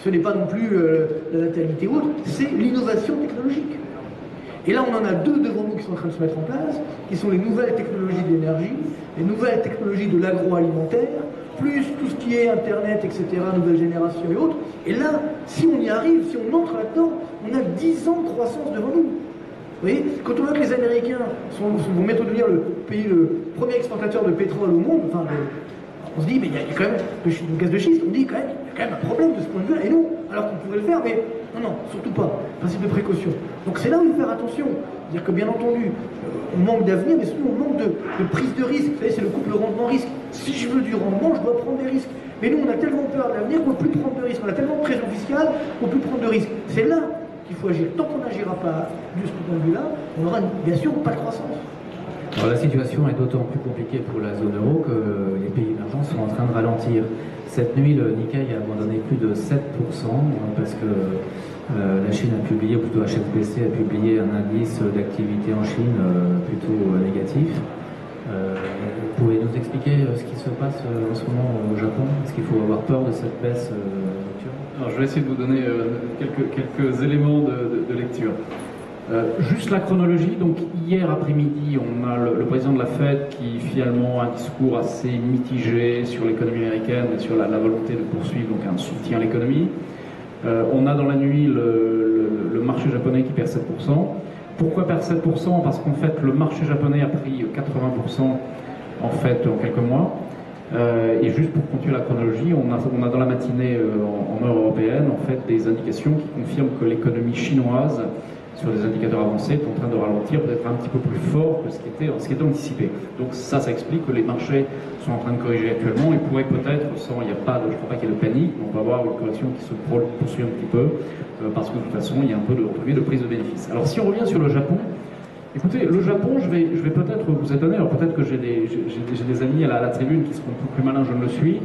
ce n'est pas non plus la natalité ou autre, c'est l'innovation technologique. Et là, on en a deux devant nous qui sont en train de se mettre en place, qui sont les nouvelles technologies de l'énergie, les nouvelles technologies de l'agroalimentaire, plus tout ce qui est Internet, etc., nouvelle génération et autres. Et là, si on y arrive, si on entre là-dedans, on a 10 ans de croissance devant nous. Vous voyez, quand on voit que les Américains vont bientôt devenir le premier exportateur de pétrole au monde, enfin, on se dit, mais il y a quand même le gaz de schiste, on dit quand même, il y a quand même un problème de ce point de vue-là, et non, alors qu'on pourrait le faire, mais non, surtout pas, principe de précaution. Donc c'est là où il faut faire attention, c'est-à-dire que bien entendu, on manque d'avenir, mais surtout on manque de prise de risque, vous savez, c'est le couple rendement-risque. Si je veux du rendement, je dois prendre des risques. Mais nous, on a tellement peur de l'avenir qu'on ne peut plus prendre de risques, on a tellement de pression fiscale qu'on ne peut plus prendre de risques. C'est là qu'il faut agir. Tant qu'on n'agira pas de ce point de vue-là, on n'aura bien sûr pas de croissance. Alors la situation est d'autant plus compliquée pour la zone euro que les pays émergents sont en train de ralentir. Cette nuit, le Nikkei a abandonné plus de 7% parce que la Chine a publié, ou plutôt HSBC a publié un indice d'activité en Chine plutôt négatif. Vous pouvez nous expliquer ce qui se passe en ce moment au Japon? Est-ce qu'il faut avoir peur de cette baisse nocturne? Alors, je vais essayer de vous donner quelques éléments de lecture. Juste la chronologie, donc hier après-midi, on a le président de la Fed qui finalement a un discours assez mitigé sur l'économie américaine et sur la volonté de poursuivre donc un soutien à l'économie. On a dans la nuit le marché japonais qui perd 7%. Pourquoi perd 7%? Parce qu'en fait le marché japonais a pris 80% en fait en quelques mois. Et juste pour continuer la chronologie, on a dans la matinée en heure européenne en fait des indications qui confirment que l'économie chinoise sur des indicateurs avancés est en train de ralentir, peut-être un petit peu plus fort que ce qui était anticipé. Donc ça explique que les marchés sont en train de corriger actuellement et pourraient peut-être, je ne crois pas qu'il y ait de panique, mais on va avoir une correction qui se poursuit un petit peu, parce que de toute façon il y a un peu de prise de bénéfices. Alors si on revient sur le Japon, écoutez, le Japon, je vais peut-être vous étonner, alors peut-être que j'ai des amis à la tribune qui seront plus malins, je ne le suis.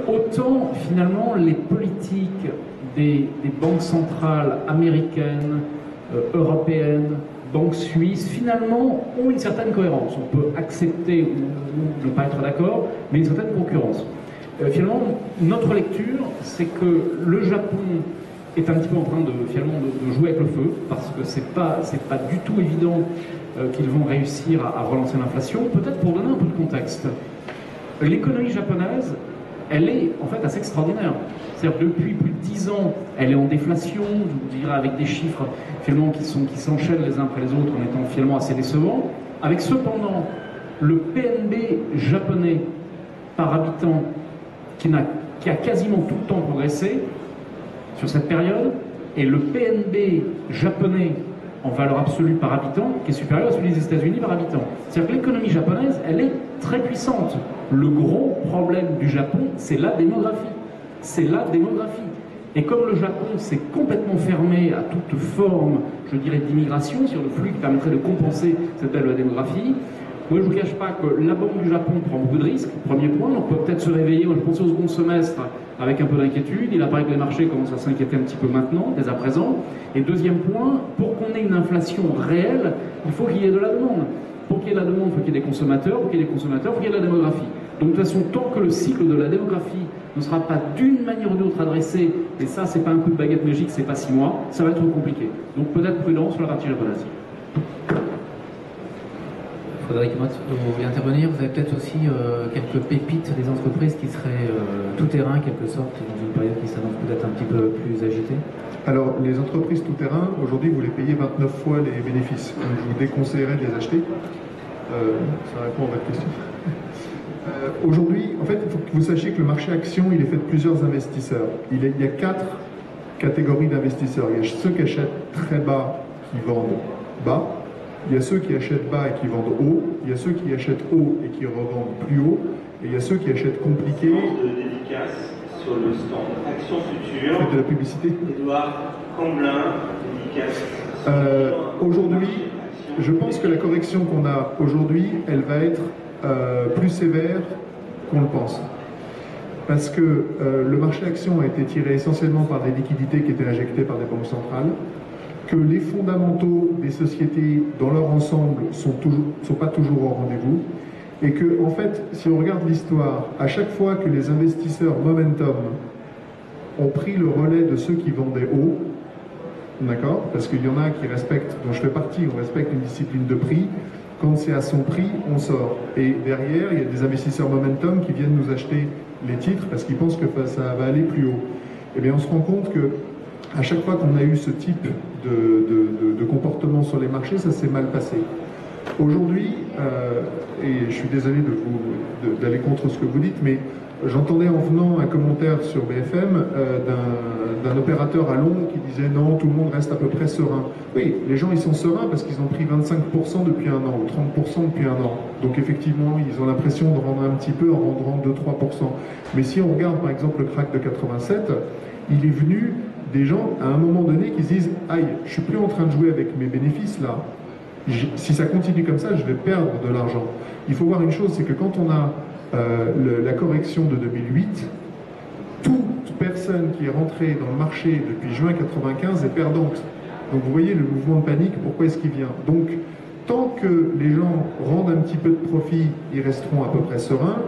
Autant finalement les politiques des banques centrales américaines, européennes, banques suisses, finalement ont une certaine cohérence. On peut accepter ou ne pas être d'accord, mais une certaine concurrence. Finalement, notre lecture, c'est que le Japon est un petit peu en train de jouer avec le feu, parce que c'est pas du tout évident qu'ils vont réussir à relancer l'inflation. Peut-être pour donner un peu de contexte, l'économie japonaise, elle est en fait assez extraordinaire. C'est-à-dire depuis plus de 10 ans, elle est en déflation, je vous dirais avec des chiffres finalement qui s'enchaînent les uns après les autres en étant finalement assez décevants, avec cependant le PNB japonais par habitant qui a quasiment tout le temps progressé sur cette période, et le PNB japonais en valeur absolue par habitant qui est supérieur à celui des États-Unis par habitant. C'est-à-dire que l'économie japonaise, elle est très puissante. Le gros problème du Japon, c'est la démographie. C'est la démographie. Et comme le Japon s'est complètement fermé à toute forme, je dirais, d'immigration sur le flux qui permettrait de compenser cette belle démographie, moi je ne vous cache pas que la Banque du Japon prend beaucoup de risques, premier point, on peut peut-être se réveiller, moi je pense au second semestre avec un peu d'inquiétude, il apparaît que les marchés commencent à s'inquiéter un petit peu maintenant, dès à présent, et deuxième point, pour qu'on ait une inflation réelle, il faut qu'il y ait de la demande. Pour qu'il y ait de la demande, il faut qu'il y ait des consommateurs, pour qu'il y ait des consommateurs, il faut qu'il y ait de la démographie. Donc de toute façon, tant que le cycle de la démographie ne sera pas d'une manière ou d'une autre adressé, et ça c'est pas un coup de baguette magique, c'est pas 6 mois, ça va être compliqué. Donc peut-être prudent sur la partie japonaise. Frédéric Mott, vous voulez intervenir? Vous avez peut-être aussi quelques pépites des entreprises qui seraient tout-terrain, en quelque sorte, dans une période qui s'annonce peut-être un petit peu plus agitée? Alors, les entreprises tout-terrain, aujourd'hui, vous les payez 29 fois les bénéfices. Donc, je vous déconseillerais de les acheter. Ça répond à votre question. Aujourd'hui, en fait, il faut que vous sachiez que le marché action, il est fait de plusieurs investisseurs. Il y a 4 catégories d'investisseurs. Il y a ceux qui achètent très bas, qui vendent bas. Il y a ceux qui achètent bas et qui vendent haut. Il y a ceux qui achètent haut et qui revendent plus haut. Et il y a ceux qui achètent compliqué. De dédicace sur le stand Action Future. Faites de la publicité. Édouard Camblin, dédicace. Aujourd'hui, je pense que la correction qu'on a aujourd'hui, elle va être plus sévère qu'on le pense. Parce que le marché action a été tiré essentiellement par des liquidités qui étaient injectées par des banques centrales, que les fondamentaux des sociétés dans leur ensemble sont pas toujours au rendez-vous, et que, en fait, si on regarde l'histoire, à chaque fois que les investisseurs momentum ont pris le relais de ceux qui vendaient haut, d'accord? Parce qu'il y en a qui respectent, dont je fais partie, on respecte une discipline de prix. Quand c'est à son prix, on sort. Et derrière, il y a des investisseurs momentum qui viennent nous acheter les titres parce qu'ils pensent que ça va aller plus haut. Eh bien, on se rend compte que à chaque fois qu'on a eu ce type de comportement sur les marchés, ça s'est mal passé. Aujourd'hui, et je suis désolé d'aller contre ce que vous dites, mais j'entendais en venant un commentaire sur BFM d'un opérateur à Londres qui disait non, tout le monde reste à peu près serein. Oui, les gens ils sont sereins parce qu'ils ont pris 25% depuis un an ou 30% depuis un an. Donc effectivement, ils ont l'impression de rendre un petit peu en rendant 2-3%. Mais si on regarde par exemple le crack de 87, il est venu des gens à un moment donné qui se disent aïe, je suis plus en train de jouer avec mes bénéfices là. Si ça continue comme ça, je vais perdre de l'argent. Il faut voir une chose, c'est que quand on a la correction de 2008, toute personne qui est rentrée dans le marché depuis juin 95 est perdante. Donc vous voyez le mouvement de panique, pourquoi est-ce qu'il vient? Donc tant que les gens rendent un petit peu de profit, ils resteront à peu près sereins,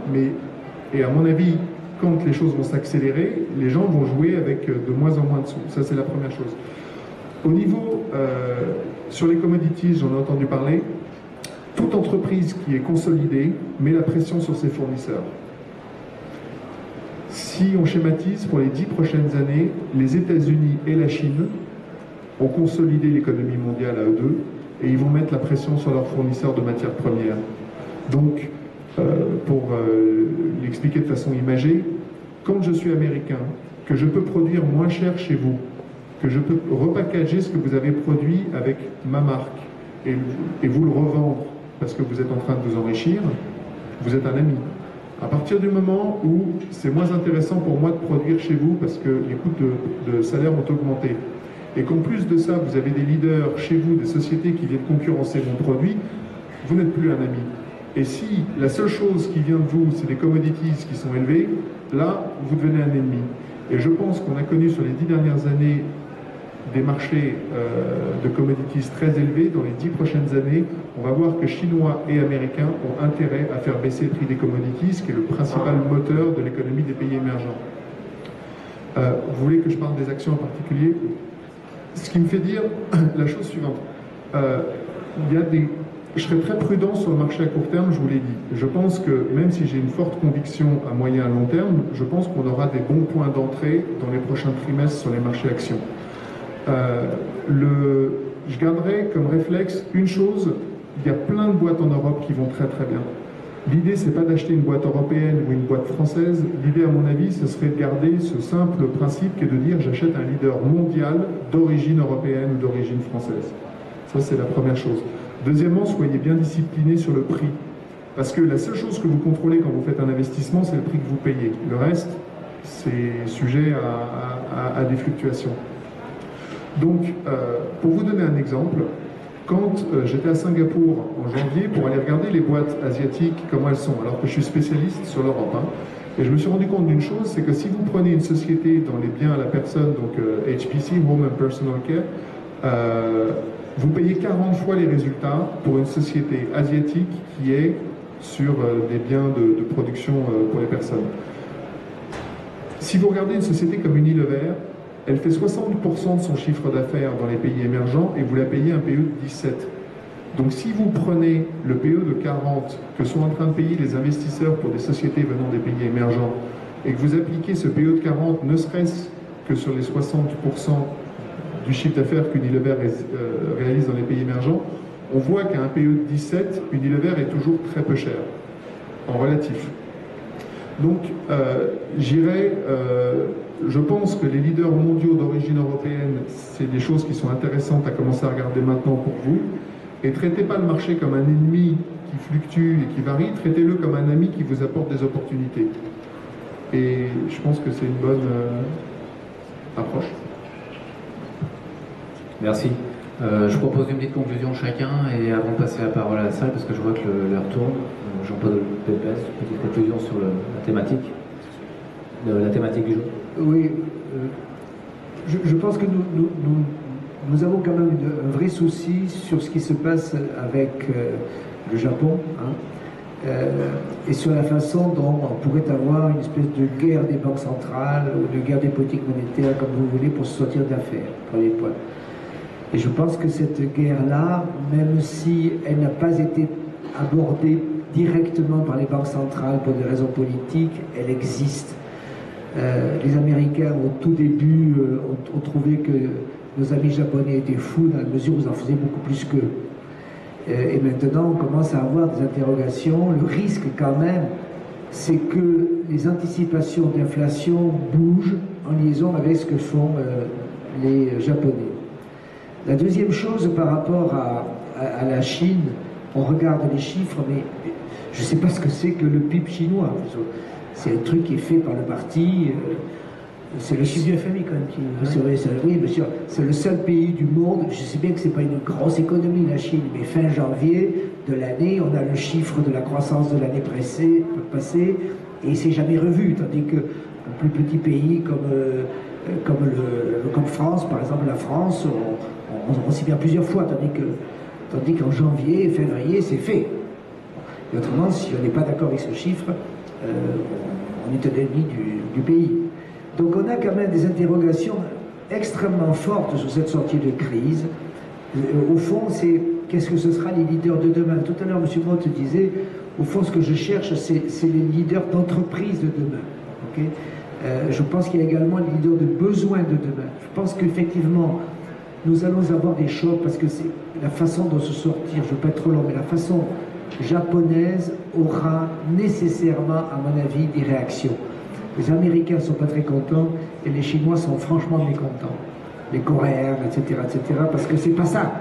et à mon avis, quand les choses vont s'accélérer, les gens vont jouer avec de moins en moins de sous. Ça c'est la première chose. Au niveau, sur les commodities, j'en ai entendu parler, toute entreprise qui est consolidée met la pression sur ses fournisseurs. Si on schématise, pour les 10 prochaines années, les États-Unis et la Chine ont consolidé l'économie mondiale à eux deux et ils vont mettre la pression sur leurs fournisseurs de matières premières. Donc, pour l'expliquer de façon imagée, quand je suis américain, que je peux produire moins cher chez vous, que je peux repackager ce que vous avez produit avec ma marque et vous le revendre parce que vous êtes en train de vous enrichir, vous êtes un ami. À partir du moment où c'est moins intéressant pour moi de produire chez vous parce que les coûts de salaire ont augmenté, et qu'en plus de ça, vous avez des leaders chez vous, des sociétés qui viennent concurrencer mon produit, vous n'êtes plus un ami. Et si la seule chose qui vient de vous, c'est des commodities qui sont élevées, là, vous devenez un ennemi. Et je pense qu'on a connu sur les 10 dernières années des marchés de commodities très élevés. Dans les 10 prochaines années, on va voir que Chinois et Américains ont intérêt à faire baisser le prix des commodities, qui est le principal moteur de l'économie des pays émergents. Vous voulez que je parle des actions en particulier? Ce qui me fait dire la chose suivante. Je serai très prudent sur le marché à court terme, je vous l'ai dit. Je pense que même si j'ai une forte conviction à moyen et à long terme, je pense qu'on aura des bons points d'entrée dans les prochains trimestres sur les marchés actions. Je garderai comme réflexe une chose, il y a plein de boîtes en Europe qui vont très très bien. L'idée, c'est pas d'acheter une boîte européenne ou une boîte française. L'idée, à mon avis, ce serait de garder ce simple principe qui est de dire j'achète un leader mondial d'origine européenne ou d'origine française. Ça, c'est la première chose. Deuxièmement, soyez bien disciplinés sur le prix. Parce que la seule chose que vous contrôlez quand vous faites un investissement, c'est le prix que vous payez. Le reste, c'est sujet à des fluctuations. Donc, pour vous donner un exemple, quand j'étais à Singapour en janvier pour aller regarder les boîtes asiatiques, comment elles sont, alors que je suis spécialiste sur l'Europe, et je me suis rendu compte d'une chose, c'est que si vous prenez une société dans les biens à la personne, donc HPC, Home and Personal Care, vous payez 40 fois les résultats pour une société asiatique qui est sur des biens de production pour les personnes. Si vous regardez une société comme Unilever, elle fait 60% de son chiffre d'affaires dans les pays émergents et vous la payez un PE de 17. Donc si vous prenez le PE de 40 que sont en train de payer les investisseurs pour des sociétés venant des pays émergents et que vous appliquez ce PE de 40 ne serait-ce que sur les 60% du chiffre d'affaires qu'Unilever réalise dans les pays émergents, on voit qu'à un PE de 17, Unilever est toujours très peu cher, en relatif. Donc, je pense que les leaders mondiaux d'origine européenne, c'est des choses qui sont intéressantes à commencer à regarder maintenant pour vous. Et traitez pas le marché comme un ennemi qui fluctue et qui varie, traitez-le comme un ami qui vous apporte des opportunités. Et je pense que c'est une bonne approche. Merci. Je propose une petite conclusion chacun et avant de passer la parole à la salle, parce que je vois que l'heure tourne, Jean-Paul Pépès, petite conclusion sur la thématique du jour. Oui, je pense que nous avons quand même un vrai souci sur ce qui se passe avec le Japon. et sur la façon dont on pourrait avoir une espèce de guerre des banques centrales ou de guerre des politiques monétaires, comme vous voulez, pour se sortir d'affaires, pour les points. Et je pense que cette guerre-là, même si elle n'a pas été abordée directement par les banques centrales pour des raisons politiques, elle existe. Les Américains, au tout début, ont trouvé que nos amis japonais étaient fous dans la mesure où ils en faisaient beaucoup plus qu'eux. Et maintenant, on commence à avoir des interrogations. Le risque, quand même, c'est que les anticipations d'inflation bougent en liaison avec ce que font les Japonais. La deuxième chose par rapport à la Chine, on regarde les chiffres, mais je ne sais pas ce que c'est que le PIB chinois. C'est un truc qui est fait par le parti. C'est le chiffre du FMI quand même qui... Oui, bien sûr. C'est le seul pays du monde. Je sais bien que ce n'est pas une grosse économie, la Chine, mais fin janvier de l'année, on a le chiffre de la croissance de l'année passée et il ne s'est jamais revu. Tandis qu'un plus petit pays comme France, par exemple la France, on s'y vient plusieurs fois, tandis qu'en janvier, février, c'est fait. Et autrement, si on n'est pas d'accord avec ce chiffre, on est un ennemi du pays. Donc on a quand même des interrogations extrêmement fortes sur cette sortie de crise. Au fond, c'est qu'est-ce que ce sera les leaders de demain. Tout à l'heure, M. Motte disait, au fond, ce que je cherche, c'est les leaders d'entreprise de demain. Okay, je pense qu'il y a également les leaders de besoin de demain. Je pense qu'effectivement, nous allons avoir des chocs parce que c'est la façon de se sortir, je ne veux pas être trop long, mais la façon japonaise aura nécessairement, à mon avis, des réactions. Les Américains ne sont pas très contents et les Chinois sont franchement mécontents. Les Coréens, etc., parce que c'est pas ça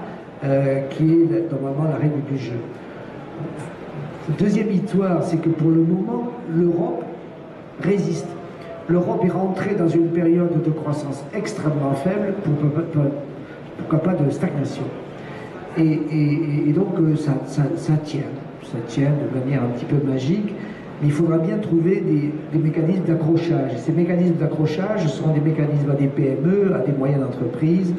qui est normalement la règle du jeu. Deuxième histoire, c'est que pour le moment, l'Europe résiste. L'Europe est rentrée dans une période de croissance extrêmement faible, pourquoi pas de stagnation. Et donc ça tient de manière un petit peu magique. Mais il faudra bien trouver des mécanismes d'accrochage. Ces mécanismes d'accrochage seront des mécanismes à des PME, à des moyennes entreprises,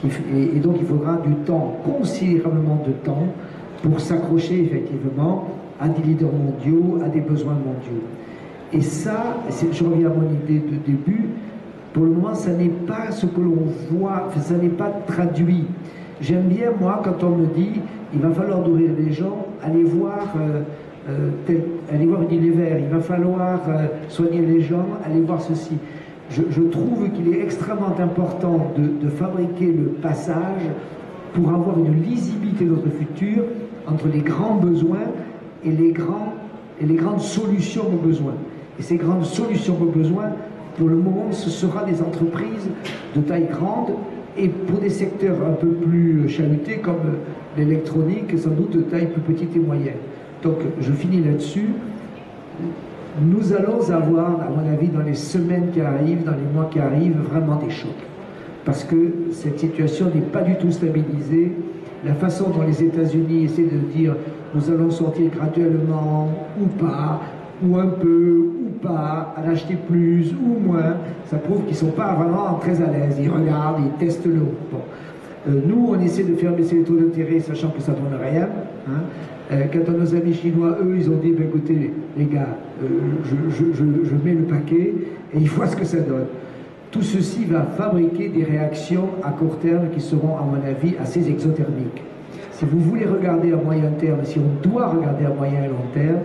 et donc il faudra du temps, considérablement de temps, pour s'accrocher effectivement à des leaders mondiaux, à des besoins mondiaux. Et ça, je reviens à mon idée de début, pour le moment, ça n'est pas ce que l'on voit, ça n'est pas traduit. J'aime bien, moi, quand on me dit, il va falloir nourrir les gens, aller voir Unilever, il va falloir soigner les gens, aller voir ceci. Je trouve qu'il est extrêmement important de fabriquer le passage pour avoir une lisibilité de notre futur entre les grands besoins et les grandes solutions aux besoins. Et ces grandes solutions aux besoins, pour le moment, ce sera des entreprises de taille grande et pour des secteurs un peu plus chahutés comme l'électronique, sans doute de taille plus petite et moyenne. Donc, je finis là-dessus. Nous allons avoir, à mon avis, dans les semaines qui arrivent, dans les mois qui arrivent, vraiment des chocs. Parce que cette situation n'est pas du tout stabilisée. La façon dont les États-Unis essaient de dire nous allons sortir graduellement ou pas, ou un peu, ou pas, à l'acheter plus ou moins, ça prouve qu'ils ne sont pas vraiment très à l'aise. Ils regardent, ils testent l'eau. Bon. Nous, on essaie de faire baisser les taux d'intérêt, sachant que ça ne donne rien. Quant à nos amis chinois, eux, ils ont dit, écoutez, les gars, je mets le paquet et il voit ce que ça donne. Tout ceci va fabriquer des réactions à court terme qui seront, à mon avis, assez exothermiques. Si vous voulez regarder à moyen terme, si on doit regarder à moyen et long terme,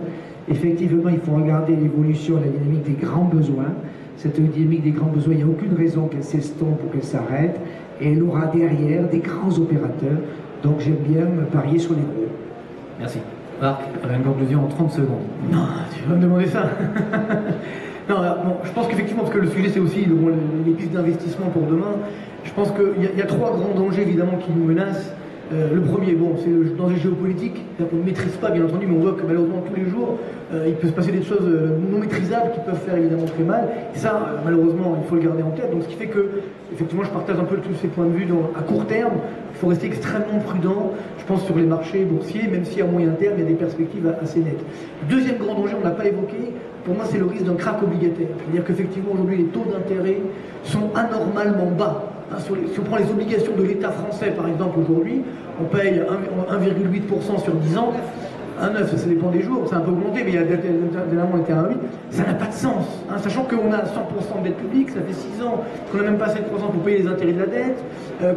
effectivement, il faut regarder l'évolution, la dynamique des grands besoins. Cette dynamique des grands besoins, il n'y a aucune raison qu'elle s'estompe ou qu'elle s'arrête. Et elle aura derrière des grands opérateurs. Donc j'aime bien me parier sur les gros. Merci. Marc, une conclusion en 30 secondes. Non, tu vas me demander ça. Non, alors, bon, je pense qu'effectivement, parce que le sujet c'est aussi les pistes d'investissement pour demain, je pense qu'il y a trois grands dangers évidemment qui nous menacent. Le premier, bon, c'est le danger géopolitique, c'est-à-dire qu'on ne maîtrise pas bien entendu, mais on voit que malheureusement tous les jours, il peut se passer des choses non maîtrisables qui peuvent faire évidemment très mal. Et ça, malheureusement, il faut le garder en tête. Donc ce qui fait que, effectivement, je partage un peu tous ces points de vue à court terme. Il faut rester extrêmement prudent, je pense, sur les marchés boursiers, même si à moyen terme, il y a des perspectives assez nettes. Deuxième grand danger, on ne l'a pas évoqué, pour moi, c'est le risque d'un krach obligataire. C'est-à-dire qu'effectivement, aujourd'hui, les taux d'intérêt sont anormalement bas. Si on prend les obligations de l'État français, par exemple, aujourd'hui, on paye 1,8% sur 10 ans. 1,9, ça dépend des jours, c'est un peu augmenté, mais il y a dernièrement été à 1,8, ça n'a pas de sens. Hein, sachant qu'on a 100% de dette publique, ça fait 6 ans qu'on n'a même pas 7% pour payer les intérêts de la dette,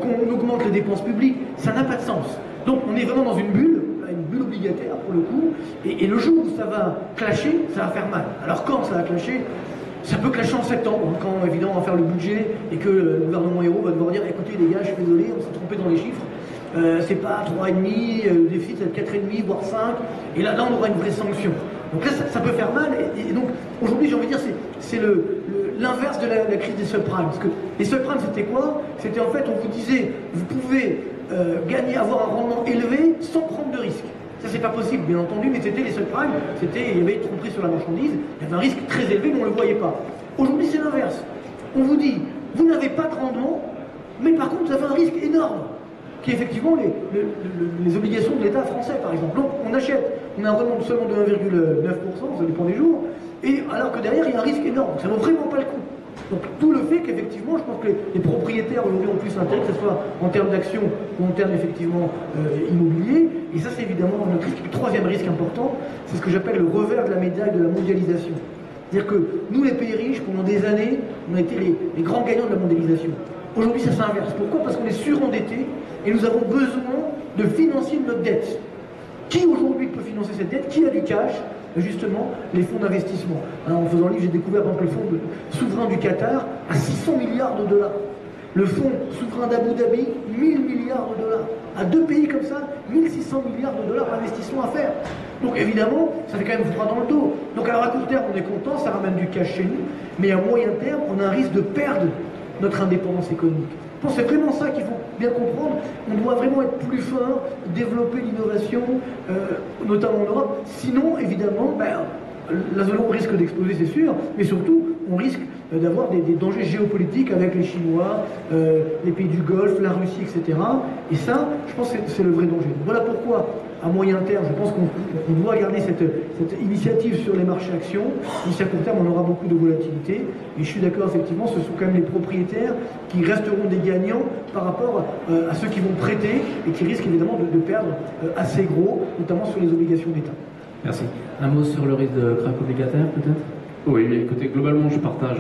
qu'on augmente les dépenses publiques, ça n'a pas de sens. Donc on est vraiment dans une bulle obligataire pour le coup, et le jour où ça va clasher, ça va faire mal. Alors quand ça va clasher? Ça peut clasher en septembre, hein, quand évidemment on va faire le budget et que le gouvernement héros va devoir dire écoutez les gars, je suis désolé, on s'est trompé dans les chiffres, c'est pas 3,5, le déficit c'est 4,5, voire 5, et là on aura une vraie sanction. Donc là ça peut faire mal, et donc aujourd'hui j'ai envie de dire c'est l'inverse de la crise des subprimes. Parce que les subprimes c'était quoi? C'était en fait on vous disait vous pouvez avoir un rendement élevé sans prendre de risque. Ça c'est pas possible bien entendu, mais c'était les subprimes, il y avait tromperie sur la marchandise, il y avait un risque très élevé mais on ne le voyait pas. Aujourd'hui c'est l'inverse. On vous dit vous n'avez pas de rendement, mais par contre vous avez un risque énorme, qui est effectivement les obligations de l'État français par exemple. Donc on achète, on a un rendement seulement de 1,9%, ça dépend des jours, et alors que derrière il y a un risque énorme, ça ne vaut vraiment pas le coup. Donc tout le fait qu'effectivement, je pense que les propriétaires aujourd'hui ont plus intérêt, que ce soit en termes d'action ou en termes effectivement immobiliers, et ça c'est évidemment notre risque. Le troisième risque important, c'est ce que j'appelle le revers de la médaille de la mondialisation. C'est-à-dire que nous les pays riches, pendant des années, on a été les grands gagnants de la mondialisation. Aujourd'hui ça s'inverse. Pourquoi? Parce qu'on est surendetté et nous avons besoin de financer notre dette. Qui aujourd'hui peut financer cette dette? Qui a du cash? Justement, les fonds d'investissement. En faisant le livre, j'ai découvert donc le fonds souverain du Qatar à 600 milliards de dollars. Le fonds souverain d'Abu Dhabi, 1000 milliards de dollars. À deux pays comme ça, 1600 milliards de dollars d'investissement à faire. Donc évidemment, ça fait quand même froid dans le dos. Donc alors à court terme, on est content, ça ramène du cash chez nous, mais à moyen terme, on a un risque de perdre notre indépendance économique. Je pense que c'est vraiment ça qu'il faut bien comprendre. On doit vraiment être plus fin, développer l'innovation, notamment en Europe. Sinon, évidemment, la zone euro risque d'exploser, c'est sûr, mais surtout, on risque d'avoir des dangers géopolitiques avec les Chinois, les pays du Golfe, la Russie, etc. Et ça, je pense que c'est le vrai danger. Voilà pourquoi, à moyen terme, je pense qu'on doit garder cette initiative sur les marchés actions. Ici, à court terme, on aura beaucoup de volatilité. Et je suis d'accord, effectivement, ce sont quand même les propriétaires qui resteront des gagnants par rapport à ceux qui vont prêter et qui risquent évidemment de perdre assez gros, notamment sur les obligations d'État. Merci. Un mot sur le risque de krach obligataire, peut-être? Oui, écoutez, globalement, je partage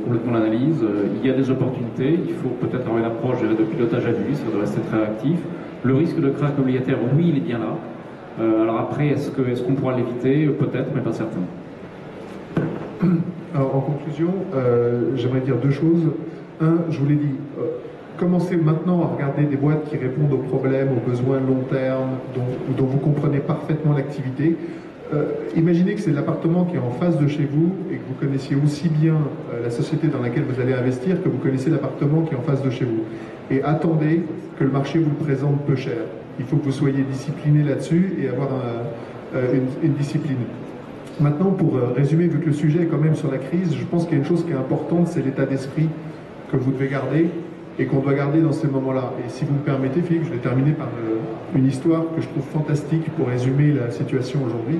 complètement l'analyse. Il y a des opportunités. Il faut peut-être avoir une approche de pilotage à vue, ça doit rester très actif. Le risque de krach obligataire, oui, il est bien là. Alors après, est-ce qu'on pourra l'éviter? Peut-être, mais pas certain. Alors, en conclusion, j'aimerais dire deux choses. Un, je vous l'ai dit, commencez maintenant à regarder des boîtes qui répondent aux problèmes, aux besoins long terme, dont vous comprenez parfaitement l'activité. Imaginez que c'est l'appartement qui est en face de chez vous et que vous connaissiez aussi bien la société dans laquelle vous allez investir que vous connaissez l'appartement qui est en face de chez vous. Et attendez que le marché vous le présente peu cher. Il faut que vous soyez discipliné là-dessus et avoir une discipline. Maintenant, pour résumer, vu que le sujet est quand même sur la crise, je pense qu'il y a une chose qui est importante, c'est l'état d'esprit que vous devez garder et qu'on doit garder dans ces moments-là. Et si vous me permettez, Philippe, je vais terminer par une histoire que je trouve fantastique pour résumer la situation aujourd'hui.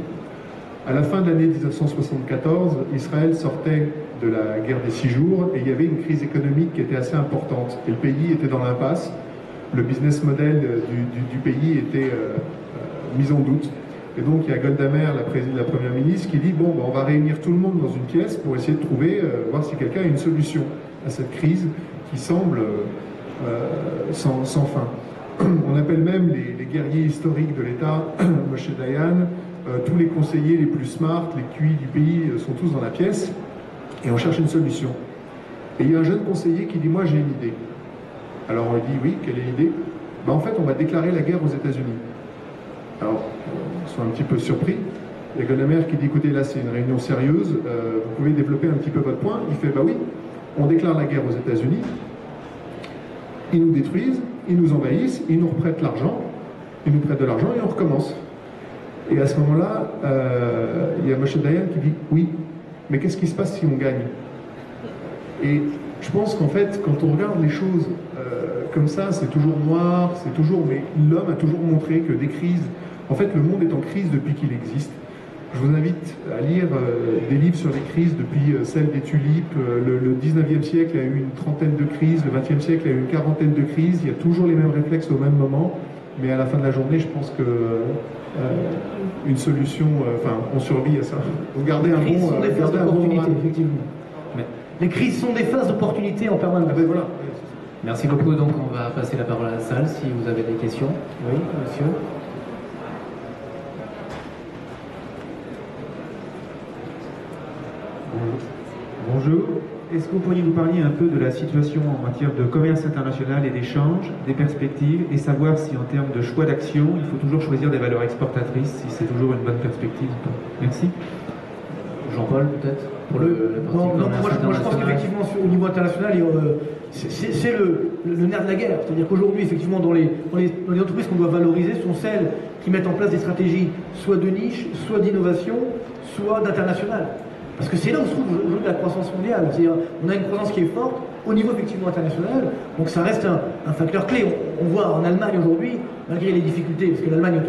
À la fin de l'année 1974, Israël sortait de la guerre des 6 jours et il y avait une crise économique qui était assez importante. Et le pays était dans l'impasse. Le business model du pays était mis en doute. Et donc il y a Golda Meir, la première ministre, qui dit bon, on va réunir tout le monde dans une pièce pour essayer de trouver, voir si quelqu'un a une solution à cette crise qui semble sans fin. On appelle même les guerriers historiques de l'État, Moshe Dayan, tous les conseillers les plus smart, les QI du pays sont tous dans la pièce et on cherche une solution. Et il y a un jeune conseiller qui dit moi j'ai une idée. Alors on lui dit oui, quelle est l'idée? En fait on va déclarer la guerre aux États-Unis. Alors ils sont un petit peu surpris. Il y a Golda Meir qui dit écoutez là c'est une réunion sérieuse, vous pouvez développer un petit peu votre point. Il fait bah oui, on déclare la guerre aux États-Unis, ils nous détruisent, ils nous envahissent, ils nous reprêtent l'argent, ils nous prêtent de l'argent et on recommence. Et à ce moment-là, il y a Moshe Dayan qui dit oui, mais qu'est-ce qui se passe si on gagne? Et je pense qu'en fait, quand on regarde les choses comme ça, c'est toujours noir, c'est toujours. Mais l'homme a toujours montré que des crises. En fait, le monde est en crise depuis qu'il existe. Je vous invite à lire des livres sur les crises depuis celle des tulipes. Le 19e siècle a eu une trentaine de crises, le 20e siècle a eu une quarantaine de crises. Il y a toujours les mêmes réflexes au même moment. mais à la fin de la journée, je pense que une solution, on survit à ça. Vous gardez un Les crises bon, sont des phases gardez un bon d'opportunité, moral. effectivement. Mais- Les crises sont des phases d'opportunité en permanence. Ah ben voilà. Merci beaucoup. Donc, on va passer la parole à la salle si vous avez des questions. Oui, monsieur. Bonjour. Est-ce que vous pourriez nous parler un peu de la situation en matière de commerce international et d'échange, des perspectives, et savoir si en termes de choix d'action, il faut toujours choisir des valeurs exportatrices, si c'est toujours une bonne perspective ou pas. Merci. Jean-Paul, peut-être pour la partie Non, commerce moi je pense international. qu'effectivement au niveau international, c'est le nerf de la guerre. C'est-à-dire qu'aujourd'hui, effectivement, dans les entreprises qu'on doit valoriser sont celles qui mettent en place des stratégies soit de niche, soit d'innovation, soit d'international. Parce que c'est là où se trouve aujourd'hui la croissance mondiale. C'est-à-dire on a une croissance qui est forte au niveau effectivement international, donc ça reste un facteur clé. On voit en Allemagne aujourd'hui, malgré les difficultés, parce que l'Allemagne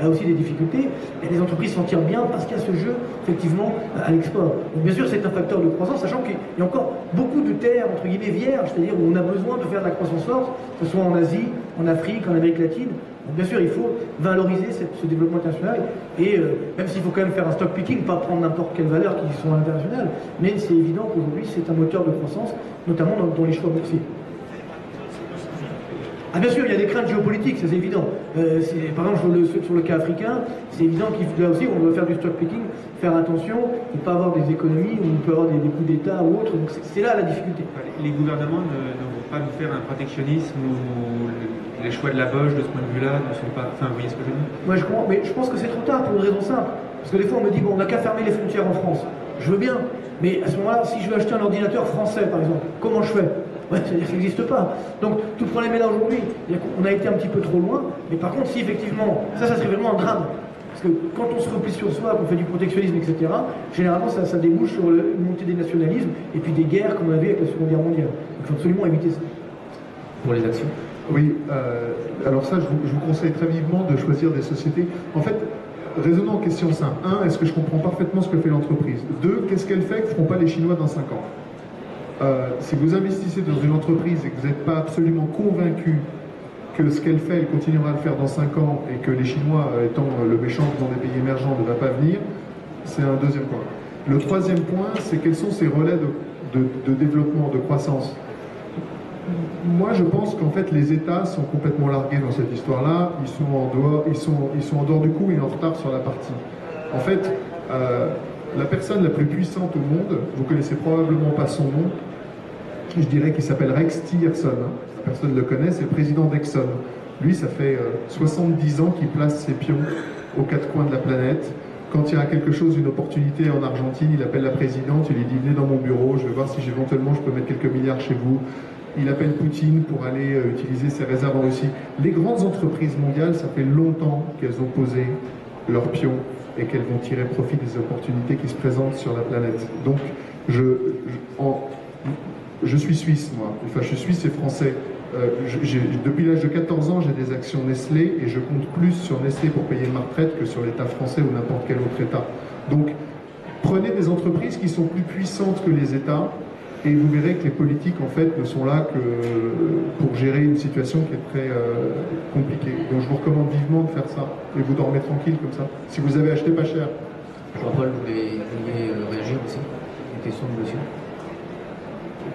a aussi des difficultés, et les entreprises s'en tirent bien parce qu'il y a ce jeu effectivement à l'export. Donc bien sûr c'est un facteur de croissance, sachant qu'il y a encore beaucoup de terres entre guillemets vierges, c'est-à-dire où on a besoin de faire de la croissance forte, que ce soit en Asie, en Afrique, en Amérique latine. Donc bien sûr il faut valoriser ce développement international, et même s'il faut quand même faire un stock picking, pas prendre n'importe quelle valeur qui sont internationales, mais c'est évident qu'aujourd'hui c'est un moteur de croissance, notamment dans les choix boursiers. Ah bien sûr, il y a des craintes géopolitiques, c'est évident. Par exemple, sur le cas africain, c'est évident qu'il là aussi, on doit faire du stock picking, faire attention, et pas avoir des économies où on peut avoir des coups d'État ou autres. Donc c'est là la difficulté. Les gouvernements ne vont pas nous faire un protectionnisme où les choix de la Boche, de ce point de vue-là, ne sont pas... Enfin, vous voyez ce que je veux dire? Moi, je comprends, mais je pense que c'est trop tard pour une raison simple. Parce que des fois, on me dit, bon, on n'a qu'à fermer les frontières en France. Je veux bien, mais à ce moment-là, si je veux acheter un ordinateur français, par exemple, comment je fais? Ouais, c'est-à-dire que ça n'existe pas. Donc tout le problème est là aujourd'hui. On a été un petit peu trop loin, mais par contre, si effectivement, ça serait vraiment un drame. Parce que quand on se replie sur soi, qu'on fait du protectionnisme, etc., généralement ça débouche sur une montée des nationalismes et puis des guerres comme on avait avec la Seconde Guerre mondiale. Donc il faut absolument éviter ça. Pour les actions. Oui, alors ça, je vous conseille très vivement de choisir des sociétés. En fait, raisonnons en question simple. 1, est-ce que je comprends parfaitement ce que fait l'entreprise? 2, qu'est-ce qu'elle fait que ne feront pas les Chinois dans 5 ans? Si vous investissez dans une entreprise et que vous n'êtes pas absolument convaincu que ce qu'elle fait, elle continuera à le faire dans 5 ans et que les Chinois, étant le méchant dans des pays émergents, ne va pas venir, c'est un deuxième point. Le troisième point, c'est quels sont ces relais de développement, de croissance. Moi, je pense qu'en fait, les États sont complètement largués dans cette histoire-là. Ils sont en dehors du coup et en retard sur la partie. En fait, la personne la plus puissante au monde, vous connaissez probablement pas son nom, je dirais qu'il s'appelle Rex Tillerson. Personne ne le connaît, c'est le président d'Exxon. Lui, ça fait 70 ans qu'il place ses pions aux 4 coins de la planète. Quand il y a quelque chose, une opportunité en Argentine, il appelle la présidente, il lui dit « Venez dans mon bureau, je vais voir si éventuellement je peux mettre quelques milliards chez vous ». Il appelle Poutine pour aller utiliser ses réserves en Russie. Les grandes entreprises mondiales, ça fait longtemps qu'elles ont posé leurs pions et qu'elles vont tirer profit des opportunités qui se présentent sur la planète. Donc, je suis suisse, moi. Enfin, je suis suisse et français. Depuis l'âge de 14 ans, j'ai des actions Nestlé et je compte plus sur Nestlé pour payer ma retraite que sur l'État français ou n'importe quel autre État. Donc, prenez des entreprises qui sont plus puissantes que les États et vous verrez que les politiques, en fait, ne sont là que pour gérer une situation qui est très compliquée. Donc, je vous recommande vivement de faire ça et vous dormez tranquille comme ça, si vous avez acheté pas cher. Jean-Paul, vous vouliez réagir aussi? Une question de monsieur?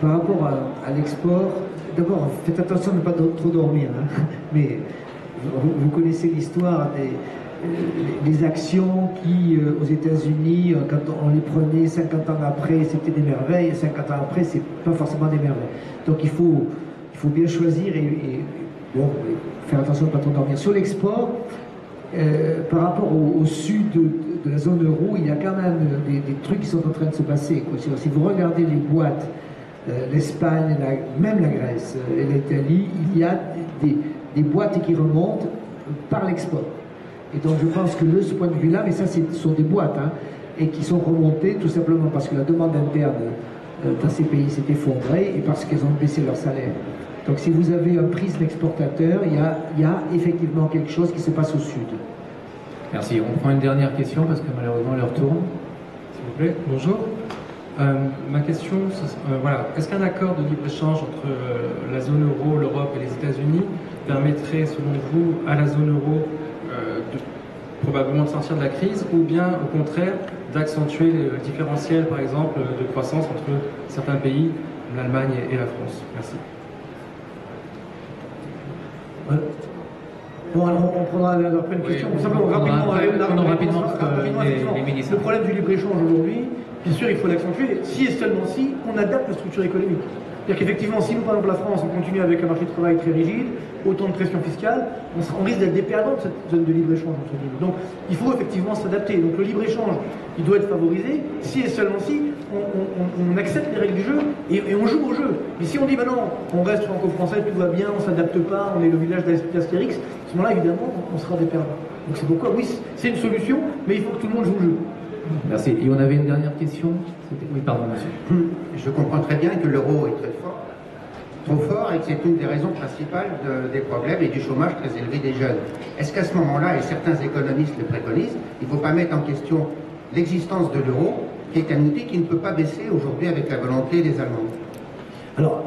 Par rapport à l'export, d'abord, faites attention de ne pas trop dormir, hein. Mais vous connaissez l'histoire des actions qui, aux États-Unis, quand on les prenait 50 ans après, c'était des merveilles, et 50 ans après, c'est pas forcément des merveilles. Donc il faut bien choisir et bon, faire attention de ne pas trop dormir. Sur l'export, par rapport au sud de la zone euro, il y a quand même des trucs qui sont en train de se passer, quoi. Si vous regardez les boîtes, l'Espagne, même la Grèce et l'Italie, il y a des boîtes qui remontent par l'export. Et donc je pense que de ce point de vue-là, mais ça ce sont des boîtes, hein, et qui sont remontées tout simplement parce que la demande interne dans ces pays s'est effondrée et parce qu'ils ont baissé leur salaire. Donc si vous avez un prisme exportateur, il y a effectivement quelque chose qui se passe au sud. Merci. On prend une dernière question parce que malheureusement l'heure tourne. S'il vous plaît, bonjour. Ma question, voilà, est-ce qu'un accord de libre-échange entre la zone euro, l'Europe et les États-Unis permettrait, selon vous, à la zone euro probablement de sortir de la crise, ou bien au contraire d'accentuer le différentiel, par exemple, de croissance entre certains pays, l'Allemagne et la France? Merci. Bon, alors on prendra après une question. Simplement, rapidement, les ministres. Le problème du libre-échange aujourd'hui, bien sûr, il faut l'accentuer, si et seulement si on adapte la structure économique. C'est-à-dire qu'effectivement, si nous, par exemple, la France, on continue avec un marché de travail très rigide, autant de pression fiscale, on risque d'être des perdants de cette zone de libre-échange, entre guillemets. Donc, il faut effectivement s'adapter. Donc, le libre-échange, il doit être favorisé, si et seulement si on accepte les règles du jeu et on joue au jeu. Mais si on dit, bah non, on reste franco-français, tout va bien, on s'adapte pas, on est le village d'Astérix, à ce moment-là, évidemment, on sera des perdants. Donc, c'est pourquoi, oui, c'est une solution, mais il faut que tout le monde joue le jeu. Merci. Et on avait une dernière question. Oui, pardon, monsieur. Je comprends très bien que l'euro est très fort, trop fort, et que c'est une des raisons principales des problèmes et du chômage très élevé des jeunes. Est-ce qu'à ce moment-là, et certains économistes le préconisent, il ne faut pas mettre en question l'existence de l'euro, qui est un outil qui ne peut pas baisser aujourd'hui avec la volonté des Allemands? Alors,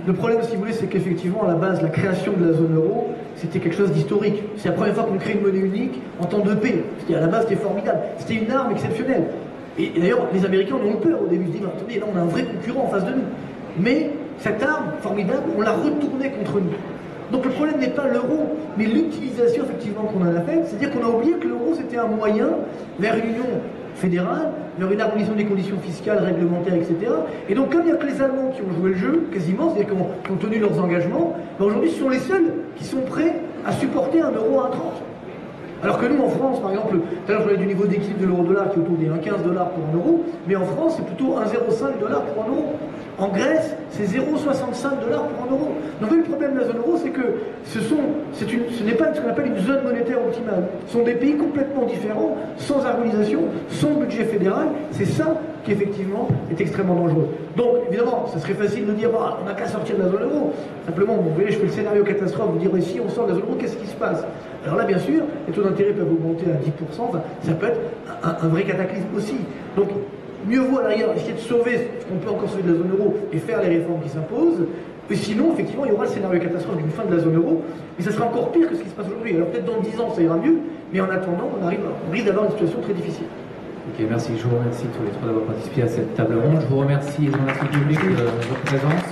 le problème, si vous voulez, c'est qu'effectivement, à la base, la création de la zone euro, c'était quelque chose d'historique. C'est la première fois qu'on crée une monnaie unique en temps de paix. À la base, c'était formidable. C'était une arme exceptionnelle. Et d'ailleurs, les Américains en ont eu peur au début. Ils se disent, attendez, là, on a un vrai concurrent en face de nous. Mais cette arme formidable, on l'a retournée contre nous. Donc le problème n'est pas l'euro, mais l'utilisation effectivement qu'on en a faite. C'est-à-dire qu'on a oublié que l'euro, c'était un moyen vers une union fédérale, vers une harmonisation des conditions fiscales, réglementaires, etc. Et donc, comme il n'y a que les Allemands qui ont joué le jeu, quasiment, c'est-à-dire qui ont tenu leurs engagements, ben aujourd'hui, ce sont les seuls qui sont prêts à supporter un euro à 1,30. Alors que nous, en France, par exemple, tout à l'heure, je parlais du niveau d'équilibre de l'euro-dollar qui est autour des 1,15 $ pour un euro, mais en France, c'est plutôt 1,05 $ pour un euro. En Grèce, c'est 0,65 $ pour un euro. Donc le problème de la zone euro, c'est que ce n'est pas ce qu'on appelle une zone monétaire optimale. Ce sont des pays complètement différents, sans harmonisation, sans budget fédéral. C'est ça qui, effectivement, est extrêmement dangereux. Donc, évidemment, ça serait facile de dire, on n'a qu'à sortir de la zone euro. Simplement, vous voyez, je fais le scénario catastrophe, vous direz, si on sort de la zone euro, qu'est-ce qui se passe? Alors là, bien sûr, les taux d'intérêt peuvent augmenter à 10%, enfin, ça peut être un vrai cataclysme aussi. Donc, mieux vaut à l'arrière essayer de sauver ce qu'on peut encore sauver de la zone euro et faire les réformes qui s'imposent. Et sinon, effectivement, il y aura le scénario catastrophe d'une fin de la zone euro, mais ça sera encore pire que ce qui se passe aujourd'hui. Alors peut-être dans 10 ans, ça ira mieux, mais en attendant, on risque d'avoir une situation très difficile. Ok, merci. Je vous remercie tous les trois d'avoir participé à cette table ronde. Je vous remercie, les journalistes publics, de votre présence.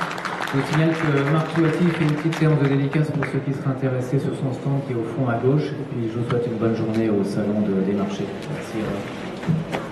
Je vous signale que Marc Touati fait une petite séance de dédicace pour ceux qui seraient intéressés sur son stand qui est au fond à gauche. Et puis je vous souhaite une bonne journée au salon des marchés. Merci.